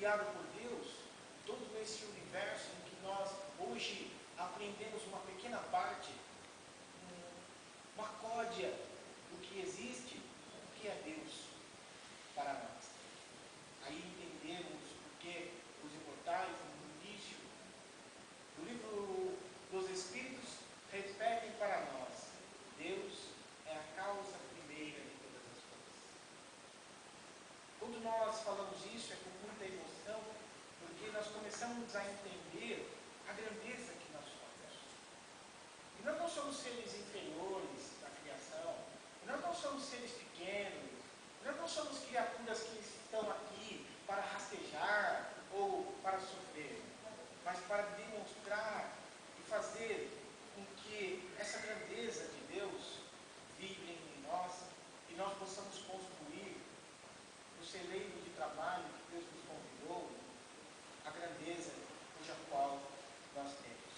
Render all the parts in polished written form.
criado por Deus, todo esse universo em que nós hoje aprendemos uma pequena parte, uma códia do que existe, o que é Deus para nós. Aí entendemos porque os imortais, no início do livro dos Espíritos, repetem para nós: Deus é a causa primeira de todas as coisas. Quando nós falamos isso, é com muita emoção, porque nós começamos a entender a grandeza que nós somos. E nós não somos seres inferiores da criação, e nós não somos seres pequenos, e nós não somos criaturas que estão aqui para rastejar ou para sofrer, mas para demonstrar e fazer com que essa grandeza de Deus vibre em nós e nós possamos construir o celeiro de trabalho que Deus nos convidou, a grandeza cuja qual nós temos.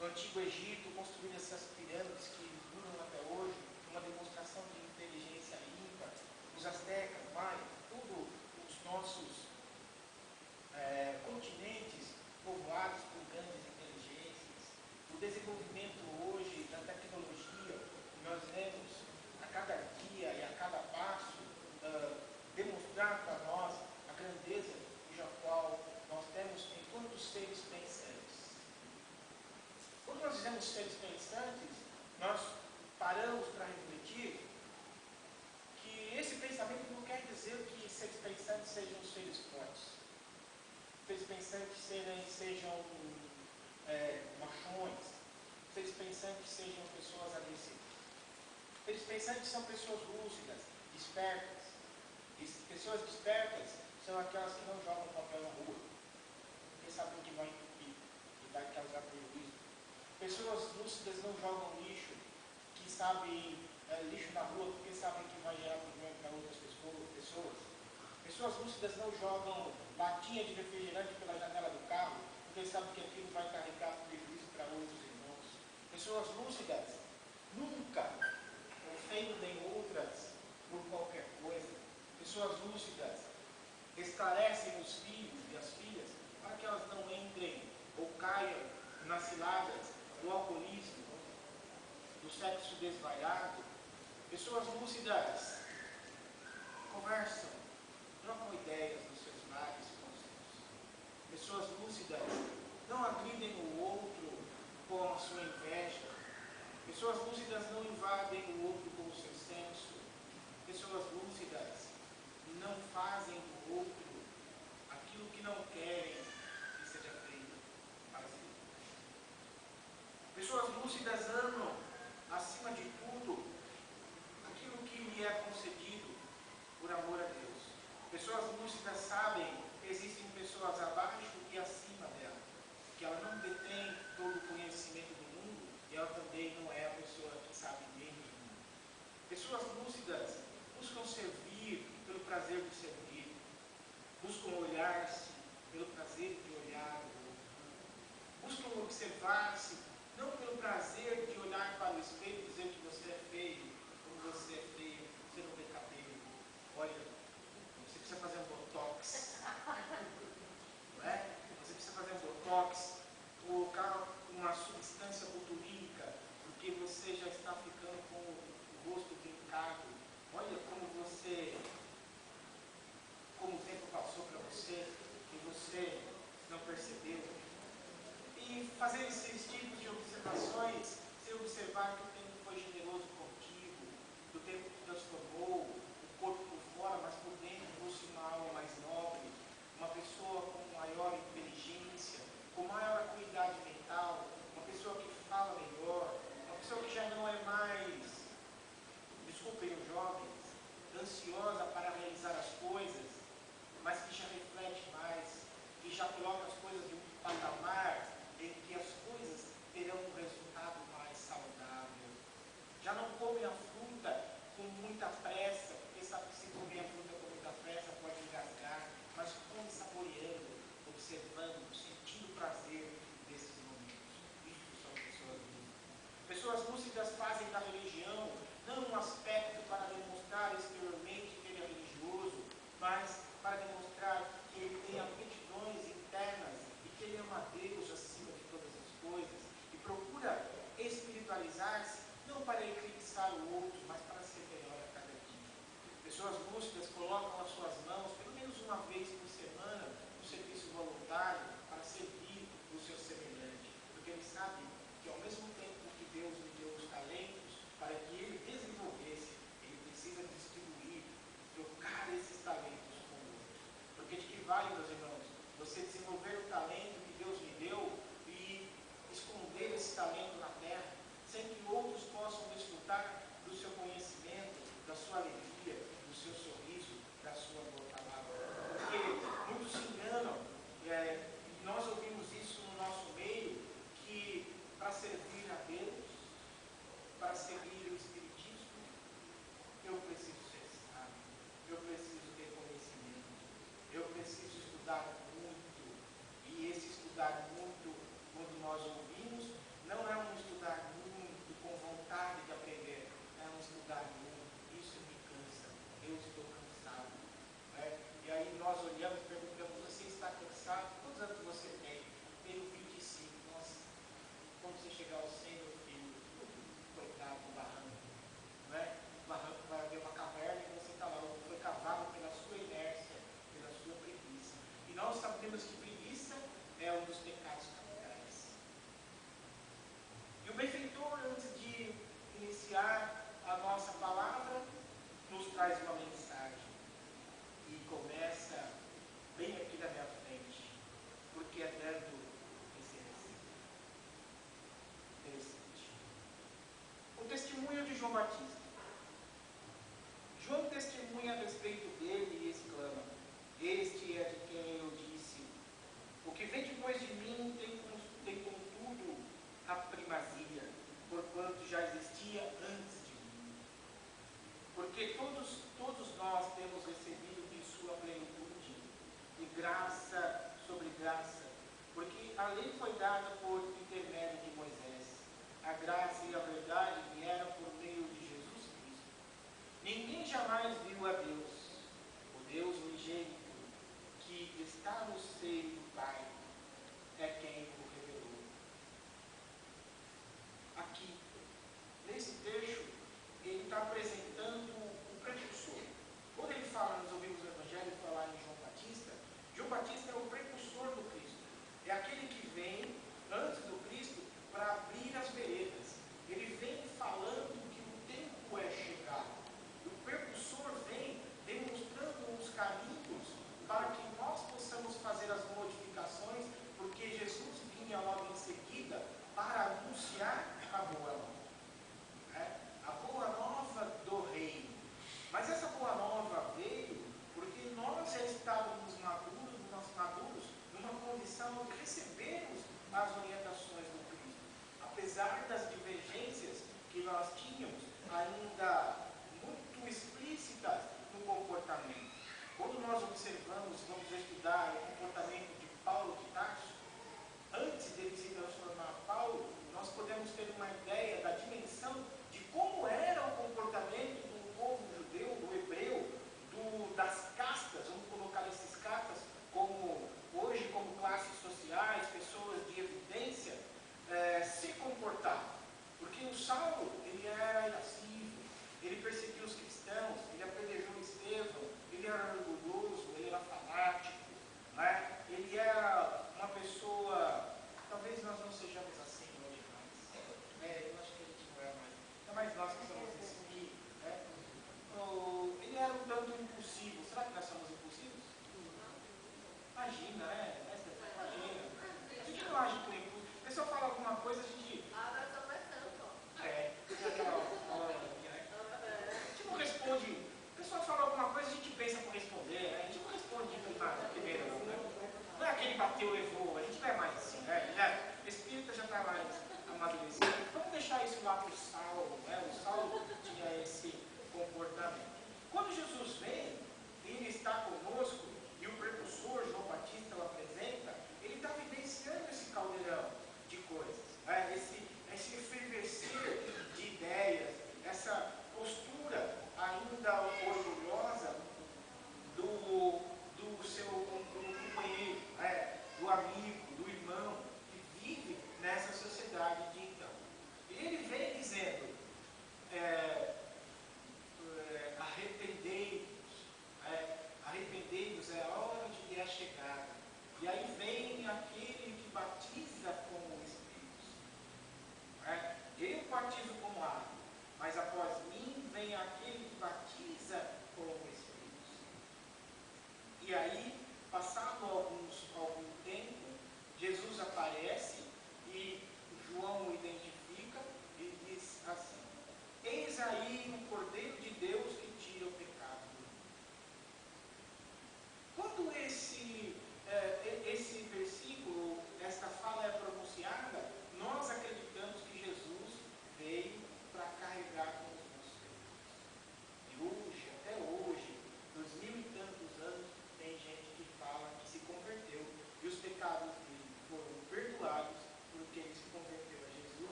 No Antigo Egito, construíram essas pirâmides que duram até hoje, uma demonstração de inteligência ímpar. Os astecas, todos os nossos continentes povoados por grandes inteligências. O desenvolvimento hoje da tecnologia, nós vemos a cada dia e a cada passo demonstrar para nós a grandeza cuja qual nós temos enquanto seres pensantes. Quando nós dizemos seres pensantes, nós paramos para refletir que esse pensamento não quer dizer que seres pensantes sejam seres fortes. Seres pensantes sejam machões. Seres pensantes sejam pessoas agressivas. Seres pensantes são pessoas lúcidas, despertas. E pessoas despertas são aquelas que não jogam papel na rua, porque sabem que vai entupir e vai causar prejuízo. Pessoas lúcidas não jogam lixo, que sabem lixo na rua, porque sabem que vai gerar problema para outras pessoas. Pessoas lúcidas não jogam latinha de refrigerante pela janela do carro, porque sabem que aquilo vai carregar prejuízo para outros irmãos. Pessoas lúcidas nunca ofendem outras por qualquer coisa. Pessoas lúcidas esclarecem os filhos e as filhas para que elas não entrem ou caiam nas ciladas do alcoolismo, do sexo desvaiado. Pessoas lúcidas conversam, trocam ideias nos seus lares com os seus. Pessoas lúcidas não agridem o outro com a sua inveja. Pessoas lúcidas não invadem o outro com o seu senso. Pessoas lúcidas não fazem do outro aquilo que não querem que seja feito para si. Pessoas lúcidas amam, acima de tudo, aquilo que lhe é concedido por amor a Deus. Pessoas lúcidas sabem que existem pessoas abaixo e acima dela, que ela não detém todo o conhecimento do mundo e ela também não é a pessoa que sabe menos do mundo. Pessoas lúcidas buscam servir pelo prazer de servir, buscam olhar-se pelo prazer de olhar o outro, buscam observar-se não pelo prazer de olhar para o espelho e dizer que você é feio, como você é feio, você não tem cabelo, olha, você precisa fazer um botox, não é? Você precisa fazer um botox, colocar uma substância botulínica, porque você já está ficando com o rosto vincado. Olha como o tempo passou para você e você não percebeu. E fazer esses tipos de observações, você observar que o tempo foi generoso contigo, que o tempo te transformou, o corpo por fora, mas por dentro trouxe uma alma mais nobre, uma pessoa com maior inteligência, com maior acuidade mental, uma pessoa que fala melhor, uma pessoa que já não é mais, desculpem os jovens, ansiosa para realizar as coisas, mas que já reflete mais, que já coloca as coisas de um patamar em que as coisas terão um resultado mais saudável. Já não come a fruta com muita pressa, porque sabe que se comer a fruta com muita pressa pode engasgar, mas come saboreando, observando, sentindo o prazer desses momentos. Isso são pessoas lúcidas. Pessoas lúcidas fazem da religião não um aspecto para demonstrar exteriormente que ele é religioso, mas para demonstrar que ele tem a pessoas lúcidas colocam as suas mãos, pelo menos uma vez por semana, no serviço voluntário, para servir o seu semelhante. Porque ele sabe que ao mesmo tempo que Deus lhe deu os talentos, para que ele desenvolvesse, ele precisa distribuir, trocar esses talentos com o outro. Porque de que vale, meus irmãos, você desenvolver o talento que Deus lhe deu e esconder esse talento na terra, sem que outros possam desfrutar do seu conhecimento, da sua alegria, do seu sorriso, da sua boa palavra. Porque muitos se enganam, e nós ouvimos isso no nosso meio, que para servir a Deus, para seguir o Espiritismo, eu preciso ser sábio, eu preciso ter conhecimento, eu preciso estudar muito, e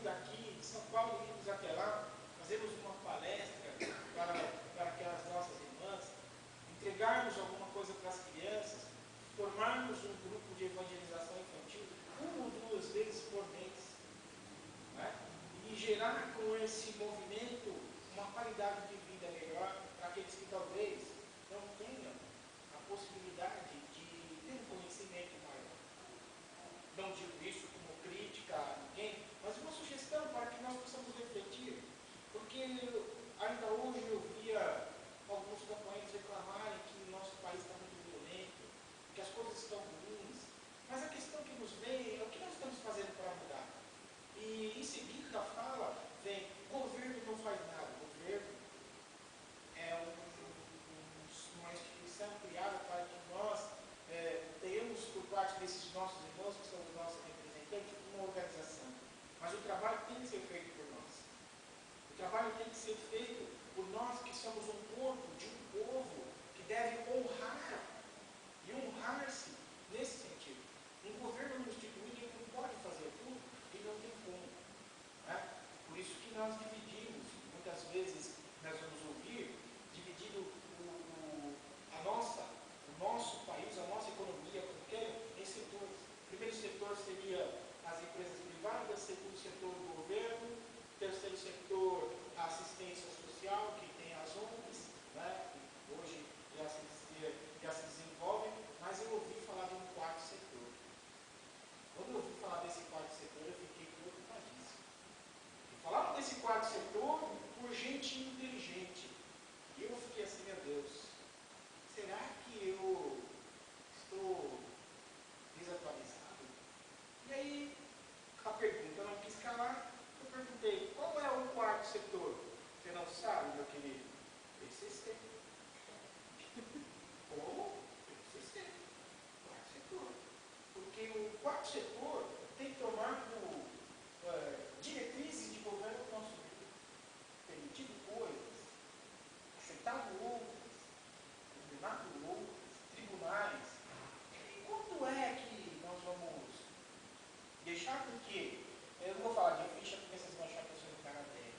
daqui de São Paulo e irmos até lá, fazermos uma palestra para aquelas nossas irmãs, entregarmos alguma coisa para as crianças, formarmos um grupo de evangelização infantil, 1 ou 2 vezes por mês, né? E gerar com esse movimento uma qualidade de vida melhor para aqueles que talvez não tenham a possibilidade de ter um conhecimento maior. Não digo isso como crítica a ninguém, mas uma sugestão para que nós possamos refletir, porque ainda hoje eu via alguns companheiros reclamarem que o nosso país está muito violento, que as coisas estão ruins, mas a questão que nos vem é o que nós estamos fazendo para mudar. E em seguida a fala vem, o governo não faz nada, o governo é uma instituição criada para que nós tenhamos por parte desses nossos irmãos, que são os nossos representantes, uma organização. Mas o trabalho tem que ser feito por nós. O trabalho tem que ser feito por nós que somos um corpo de um povo que deve honrar e honrar-se nesse sentido. Um governo não instituído ele não pode fazer tudo e não tem como. Né? Por isso que nós dividimos, muitas vezes nós vamos ouvir, dividido o nosso país, a nossa economia em setores. O primeiro setor seria as empresas privadas, segundo setor do governo, terceiro setor a assistência social, que tem as ONGs, né? Que hoje já se desenvolvem, mas eu ouvi falar de um quarto setor. Quando eu ouvi falar desse quarto setor, eu fiquei preocupadíssimo. E falaram desse quarto setor por gente inteligente. E eu fiquei assim, meu Deus, será que eu estou desatualizado? E aí, a pergunta não quis calar, eu perguntei, qual é o quarto setor? Você não sabe, meu querido? PCC. Como? PCC. Quarto setor. Porque o quarto setor tem tomado diretrizes de governo no nosso meio, permitido coisas, aceitado outras, condenado outras, tribunais. E quando é que nós vamos deixar com que, eu não vou falar de ficha porque vocês vão achar que eu sou do cara velho.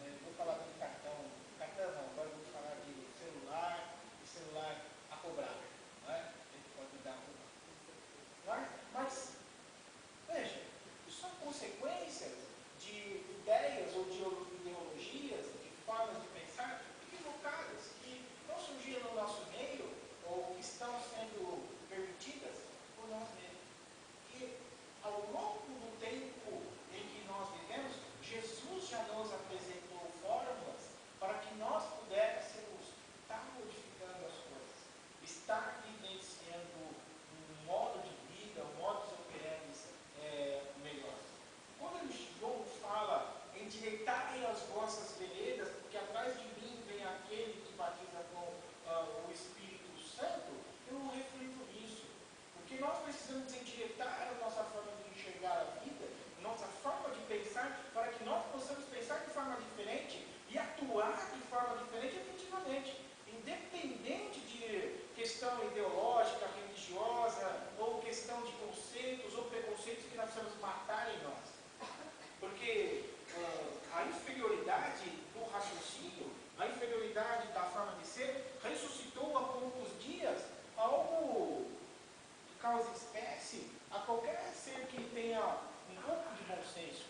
Eu vou falar de cartão não, agora eu vou falar de celular e celular a cobrar. Não é? Ele pode me dar mas, veja, isso são consequências de ideias ou de ideologias, de formas de pensar equivocadas, que não surgiram no nosso meio ou que estão sendo permitidas por nós mesmos. E ao longo do tempo em que nós vivemos, Jesus já nos apresentou fórmulas para que nós pudéssemos estar modificando as coisas, estar vivenciando um modo de vida, um modus operandi melhor. Quando João fala, endireitai as vossas veredas, porque atrás de mim vem aquele que batiza com o Espírito Santo, eu reflito nisso. Porque nós precisamos endireitar a nossa forma de enxergar a vida, a nossa forma de pensar, para que nós possamos pensar de forma diferente e atuar de forma diferente efetivamente. Independente de questão ideológica, religiosa, ou questão de conceitos ou preconceitos que nós precisamos matar em nós. Porque a inferioridade do raciocínio, a inferioridade da forma de ser, ressuscitou há poucos dias algo que causa espécie a qualquer ser que tenha um pouco de bom senso.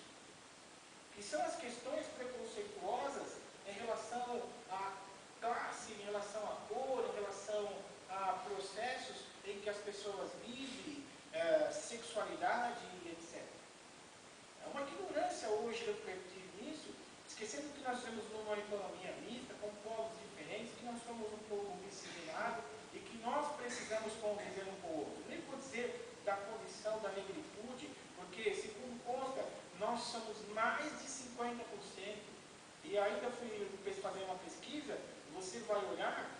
Que são as questões preconceituosas em relação à classe, em relação à cor, em relação a processos em que as pessoas vivem, sexualidade e etc. É uma ignorância hoje refletir nisso, esquecendo que nós vivemos numa economia mista, com povos diferentes, que nós somos um povo miscigenado e que nós precisamos conviver um com o outro. Nem vou dizer da condição da negritude, porque, segundo consta, nós somos mais de 50%. E ainda fui fazer uma pesquisa, você vai olhar,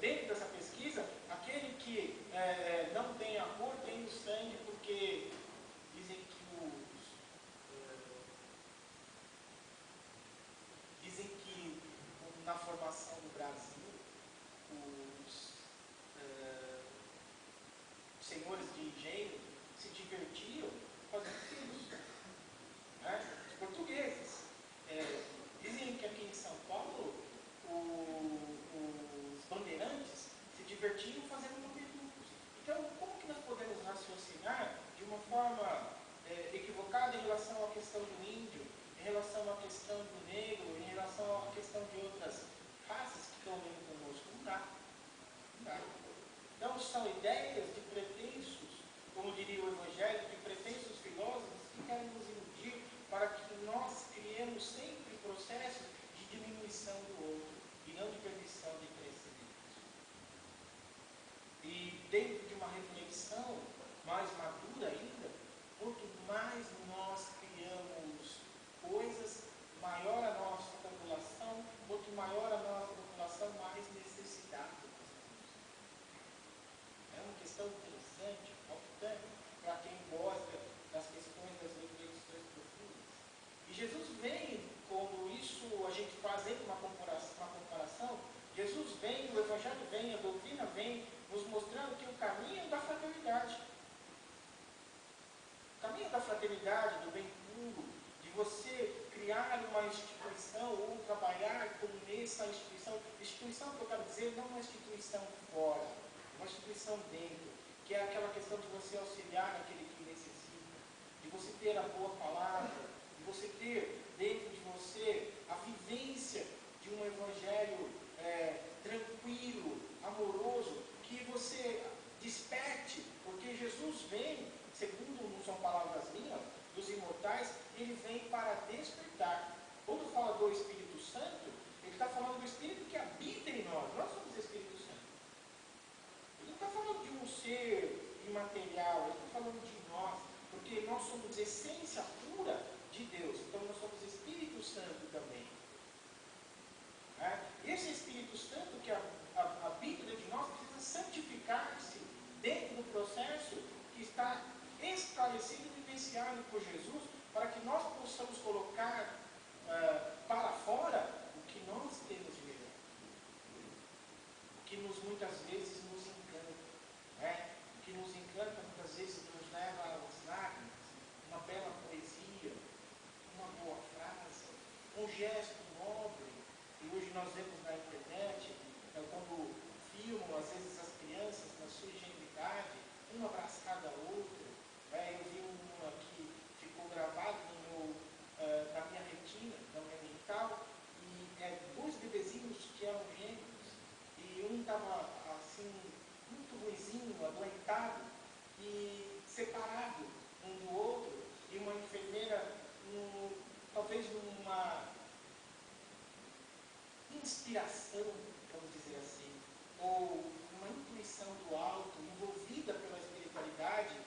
dentro dessa pesquisa, aquele que não tem a cor tem o sangue, porque dizem que na formação do Brasil, os senhores de engenho se divertiam fazendo filhos. são ideias de pretextos, como diria o Evangelho, de pretextos filósofos que querem nos iludir para que nós criemos sempre processos de diminuição do outro e não de permissão de crescimento. E dentro de uma reflexão mais madura ainda, quanto mais nós criamos coisas, maior a nossa população, quanto maior a nossa população, mais necessidade nós temos. É uma questão interessante, palpitante, para quem gosta das questões das reflexões profundas. E Jesus vem, quando isso a gente fazendo uma comparação, Jesus vem, o Evangelho vem, a doutrina vem, nos mostrando que o caminho da fraternidade, o caminho da fraternidade, do bem puro, de você criar uma instituição ou trabalhar com essa instituição que eu quero dizer, não uma instituição fora, uma instituição dentro, que é aquela questão de você auxiliar aquele que necessita, de você ter a boa palavra, de você ter dentro de você a vivência de um evangelho tranquilo, amoroso, que você desperte, porque Jesus vem, segundo não são palavras minhas, dos imortais, ele vem para despertar. Quando fala do Espírito Santo, ele está falando do Espírito que habita em nós. Nós somos Espírito Santo. Ele não está falando de um ser imaterial, ele está falando de nós, porque nós somos essência pura de Deus. Então nós somos Espírito Santo também. Esse Espírito Santo que habita dentro de nós precisa santificar-se dentro do processo que está esclarecido e vivenciado por Jesus, para que nós possamos colocar para fora o que nós temos de melhor, o que muitas vezes nos encanta, o que nos encanta muitas vezes nos leva às lágrimas, uma bela poesia, uma boa frase, um gesto nobre. E hoje nós vemos na internet, quando filmam às vezes as crianças na sua ingenuidade, uma abraçada a outra. Eu vi uma que ficou gravado na minha retina, na minha mental, e dois bebezinhos que eram gêmeos, e um estava assim, muito ruizinho, adoentado, e separado um do outro, e uma enfermeira, talvez numa inspiração, vamos dizer assim, ou uma intuição do alto, envolvida pela espiritualidade,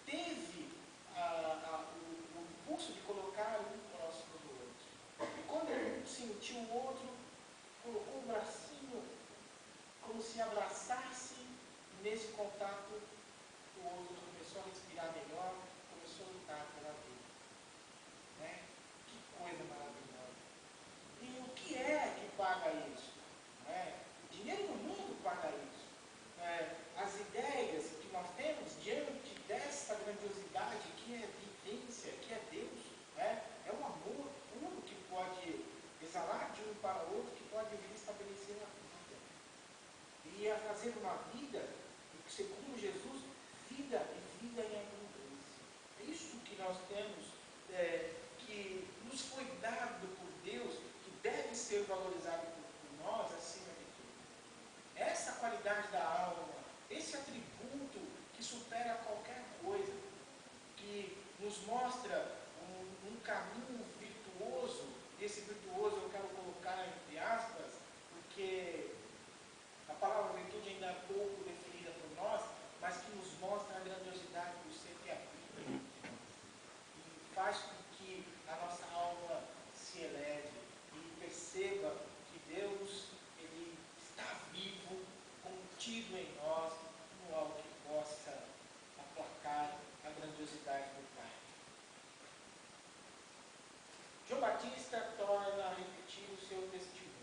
teve o impulso de colocar um próximo do outro. E quando um sentiu o outro, colocou um bracinho, como se abraçasse, nesse contato, o outro começou a respirar melhor, começou a lutar pela vida. Que coisa maravilhosa. E o que é que paga isso? Dinheiro no mundo paga isso. As ideias que nós temos diante dessa grandiosidade que é vivência, que é Deus, é um amor puro que pode exalar de um para o outro, que pode vir estabelecer a vida. E a fazer uma vida, segundo Jesus, vida e vida em abundância. É isso que nós temos, que nos foi dado por Deus, que deve ser valorizado por nós acima de tudo. Essa qualidade da alma, esse atributo que supera qualquer coisa, que nos mostra um caminho virtuoso. Esse virtuoso eu quero colocar entre aspas, porque a palavra virtude ainda é pouco definida por nós, mas que nos mostra a grandiosidade do ser que habita em nós. E faz com que a nossa alma se eleve e perceba que Deus, Ele está vivo, contido em nós, no algo que possa aplacar a grandiosidade do Pai. João Batista torna a repetir o seu testemunho.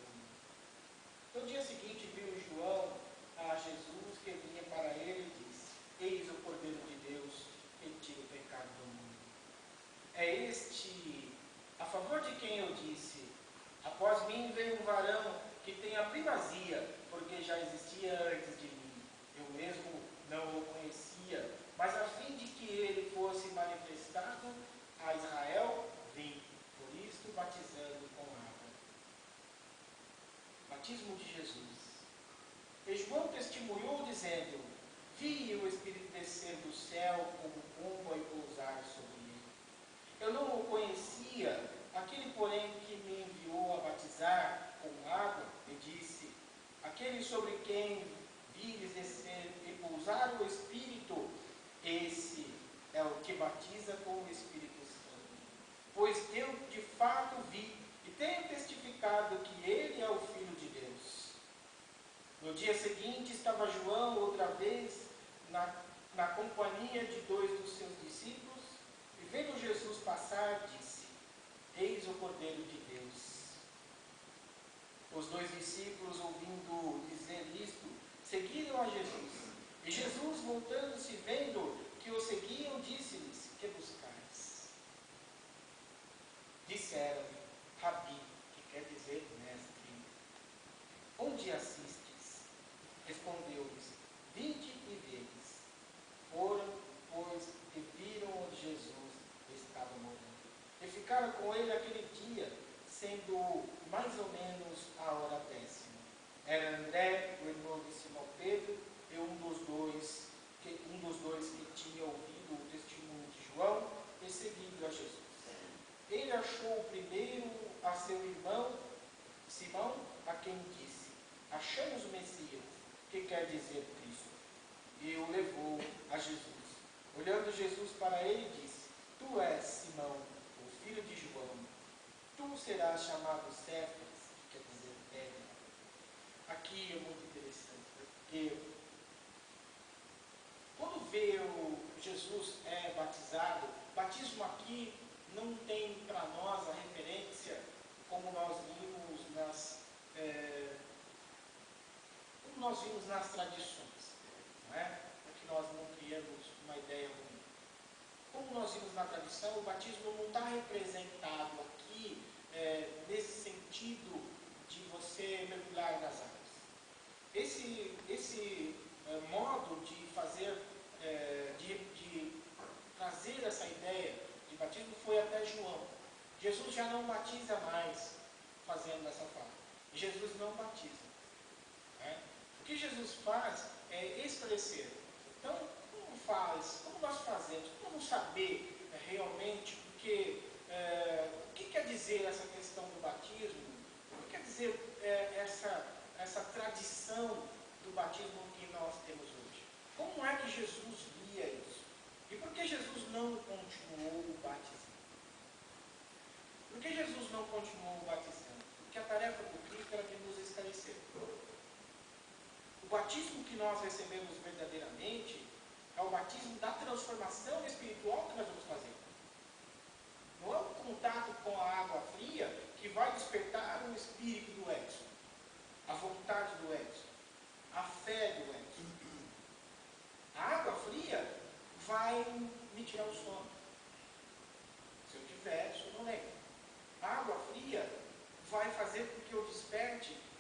No dia seguinte viu João a Jesus que vinha para ele e disse: Eis o Cordeiro de Deus que tira o pecado do mundo. É este a favor de quem eu disse: após mim veio um varão que tem a primazia, porque já existia antes de mim. Eu mesmo não o conhecia, mas a fim de que ele fosse manifestado a Israel, vim. Por isto, batizando com água. Batismo de Jesus. E João testemunhou dizendo: vi o Espírito descer do céu como pomba e pousar sobre ele. Eu não o conhecia, aquele porém que me enviou a batizar com água, me disse: aquele sobre quem vires descer e pousar o Espírito, esse é o que batiza com o Espírito Santo. Pois eu de fato vi e tenho testificado que ele é o Filho de Deus. No dia seguinte estava João outra vez na companhia de 2 dos seus discípulos, e vendo Jesus passar, disse: eis o Cordeiro de Deus. Os 2 discípulos, ouvindo dizer isto, seguiram a Jesus. E Jesus, voltando-se, vendo que o seguiam, disse-lhes: que buscais? Disseram-lhe: Rabi, que quer dizer mestre, onde assistes? Respondeu-lhes: vinde e vedes. Foram, pois, e viram onde Jesus estava morando. E ficaram com ele aquele dia, sendo mais ou menos a hora 10ª. Era André, o irmão de Simão Pedro, e um dos dois que tinha ouvido o testemunho de João e seguido a Jesus. Ele achou primeiro a seu irmão Simão, a quem disse: achamos o Messias, que quer dizer Cristo. E o levou a Jesus. Olhando Jesus para ele, disse: tu és Simão, o filho de João. Tu serás chamado Cefas, que quer dizer pedra. Aqui é muito interessante, porque quando vê Jesus é batizado, batismo aqui não tem para nós a referência como nós vimos nas tradições, não é? Para que nós não criemos uma ideia ruim. Como nós vimos na tradição, o batismo não está representado aqui nesse sentido de você mergulhar nas águas. Esse modo de fazer, de trazer essa ideia de batismo foi até João. Jesus já não batiza mais fazendo dessa forma. Jesus não batiza. Né? O que Jesus faz é esclarecer. Então, como nós fazemos? Como saber realmente o que quer dizer essa questão do batismo? O que quer dizer essa tradição do batismo que nós temos hoje? Como é que Jesus via isso? E por que Jesus não continuou batizando? Por que Jesus não continuou batizando? Porque a tarefa do Cristo era de nos esclarecer. O batismo que nós recebemos verdadeiramente é o batismo da transformação espiritual que nós vamos fazer. Não é o contato com a água fria que vai despertar o espírito do Edson, a vontade do Edson, a fé do Edson. A água fria vai me tirar o sono.